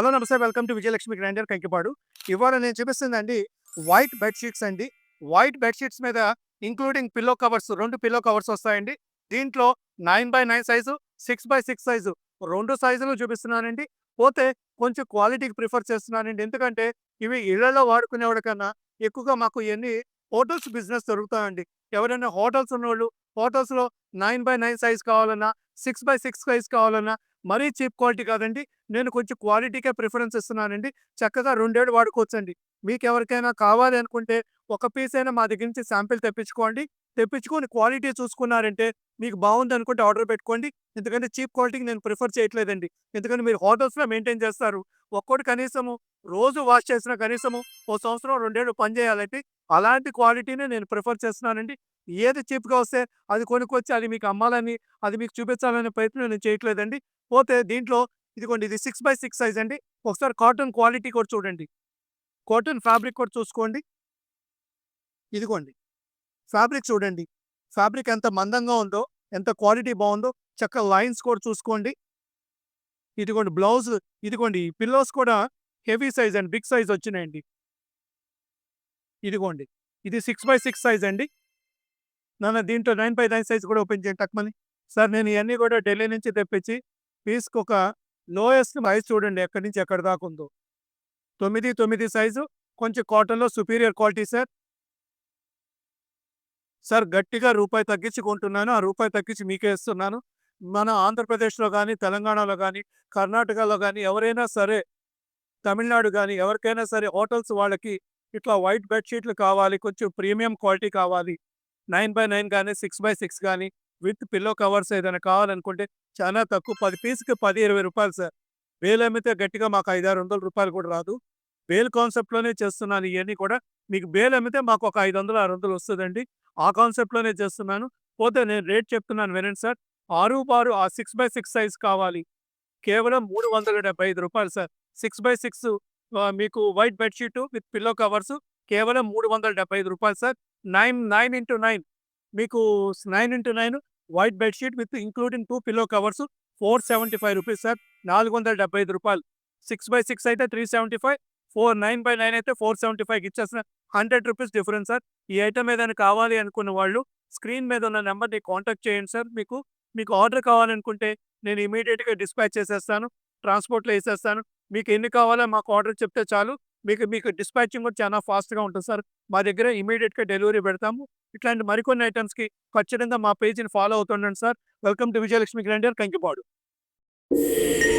Hello నమస్తే. Welcome to Vijayalakshmi grinder Kankipadu. ఇవాళ నేను చూపిస్తుందండి వైట్ బెడ్ షీట్స్ అండి. వైట్ బెడ్ షీట్స్ మీద including pillow covers 2 pillow covers వస్తాయండి. దీంట్లో 9/9 సైజు, 6/6 సైజు 2 సైజులు చూపిస్తున్నానండి. పోతే కొంచెం క్వాలిటీకి ప్రిఫర్ చేస్తున్నానండి. ఎందుకంటే ఇవి ఇళ్లలో వాడుకునేవాడి కన్నా ఎక్కువగా మాకు ఇయన్నీ హోటల్స్ బిజినెస్ జరుగుతాయండి. ఎవరైనా హోటల్స్ ఉన్నోళ్ళు హోటల్స్‌లో 9/9 సైజ్ కావాలన్నా, 6/6 సైజ్ కావాలన్నా మరీ చీప్ క్వాలిటీ కాదండి. నేను కొంచెం క్వాలిటీకే ప్రిఫరెన్స్ ఇస్తున్నానండి. చక్కగా 2 ఏళ్ళు వాడుకోవచ్చండి. మీకెవరికైనా కావాలి అనుకుంటే ఒక పీస్ అయినా మా దగ్గర నుంచి శాంపిల్ తెప్పించుకోండి. తెప్పించుకొని క్వాలిటీ చూసుకున్నారంటే మీకు బావుందనుకుంటే ఆర్డర్ పెట్టుకోండి. ఎందుకంటే చీప్ క్వాలిటీకి నేను ప్రిఫర్ చేయట్లేదండి. ఎందుకంటే మీరు హోటల్స్‌లో మెయింటైన్ చేస్తారు. ఒక్కోటి కనీసము రోజు వాష్ చేసినా కనీసము ఓ సంవత్సరం, 2 ఏళ్ళు పనిచేయాలండి. అలాంటి క్వాలిటీనే నేను ప్రిఫర్ చేస్తున్నానండి. ఏది చీప్‌గా వస్తే అది కొనుక్కొచ్చి అది మీకు అమ్మాలని, అది మీకు చూపించాలనే ప్రయత్నం నేను చేయట్లేదండి. పోతే దీంట్లో ఇదిగోండి ఇది 6/6 సైజ్ అండి. ఒకసారి కాటన్ క్వాలిటీ కూడా చూడండి. కాటన్ ఫ్యాబ్రిక్ కూడా చూసుకోండి. ఇదిగోండి ఫ్యాబ్రిక్ చూడండి. ఫ్యాబ్రిక్ ఎంత మందంగా ఉందో, ఎంత క్వాలిటీ బావుందో, చక్కగా లైన్స్ కూడా చూసుకోండి. ఇదిగోండి బ్లౌజ్ ఇదిగోండి పిల్లోస్ కూడా హెవీ సైజ్ అండి. బిగ్ సైజ్ వచ్చినాయండి. ఇదిగోండి. ఇది 6/6 సైజ్ అండి. దీంట్లో 9/9 సైజ్ కూడా ఓపెన్ చేయండి టక్‌మని. సార్ నేను ఇయన్నీ కూడా ఢిల్లీ నుంచి తెప్పించి పీస్‌కొక లోయెస్ట్ ప్రైస్ చూడండి ఎక్కడి నుంచి ఎక్కడి దాకా ఉందో. 9, 9 సైజు కొంచెం కాటన్‌లో సుపీరియర్ క్వాలిటీ సార్. సార్ గట్టిగా రూపాయి తగ్గించి కొంటున్నాను. ఆ రూపాయి తగ్గించి మీకే ఇస్తున్నాను. మన ఆంధ్రప్రదేశ్‌లో గాని, తెలంగాణలో గాని, కర్ణాటకలో గాని ఎవరైనా సరే, తమిళనాడు గాని ఎవరికైనా సరే హోటల్స్ వాళ్ళకి ఇట్లా వైట్ బెడ్ షీట్లు కావాలి. కొంచెం ప్రీమియం క్వాలిటీ కావాలి. 9/9 గాని, 6/6 గాని విత్ పిల్లో కవర్స్ ఏదైనా కావాలనుకుంటే చాలా తక్కువ 10 పీస్‌కి రూ. 10, 20 సార్. బేలమ్మితే గట్టిగా మాకు 500, 600 కూడా రాదు. బేల్ కాన్సెప్ట్‌లోనే చేస్తున్నాను ఇయన్నీ కూడా. మీకు బేల్ అమ్మితే మాకు ఒక 500, 600 వస్తదండి. ఆ కాన్సెప్ట్‌లోనే చేస్తున్నాను. పోతే నేను రేట్ చెప్తున్నాను వినండి సార్. ఆరు ఆ 6/6 సైజ్ కావాలి. కేవలం రూ. 375 సార్. 6/6 మీకు white bed sheet with pillow covers కేవలం రూ. 375 సార్. 9 మీకు 9/9 white bed sheet with including 2 pillow covers రూ. 475 సార్. రూ. 475. 6/6 అయితే 375, 9/9 అయితే 475కి ఇచ్చేస్తున్నా. రూ. 100 డిఫరెన్స్ సార్. ఈ ఐటెమ్ ఏదైనా కావాలి అనుకున్న వాళ్ళు స్క్రీన్ మీద ఉన్న నంబర్‌ని కాంటాక్ట్ చేయండి సార్. మీకు ఆర్డర్ కావాలనుకుంటే నేను ఇమ్మీడియేట్‌గా డిస్పాచ్ చేసేస్తాను. ట్రాన్స్‌పోర్ట్‌లో ఏసేస్తాను. మీకు ఎన్ని కావాలో మాకు ఆర్డర్ చెప్తే చాలు. మీకు మీకు డిస్పాచింగ్ కూడా చాలా ఫాస్ట్‌గా ఉంటుంది సార్. మా దగ్గర ఇమ్మీడియేట్‌గా డెలివరీ పెడతాము. ఇట్లాంటి మరికొన్ని ఐటెమ్స్‌కి ఖచ్చితంగా మా పేజ్‌ని ఫాలో అవుతుండండి sir. Welcome to Vijayalakshmi grinder Kankipadu.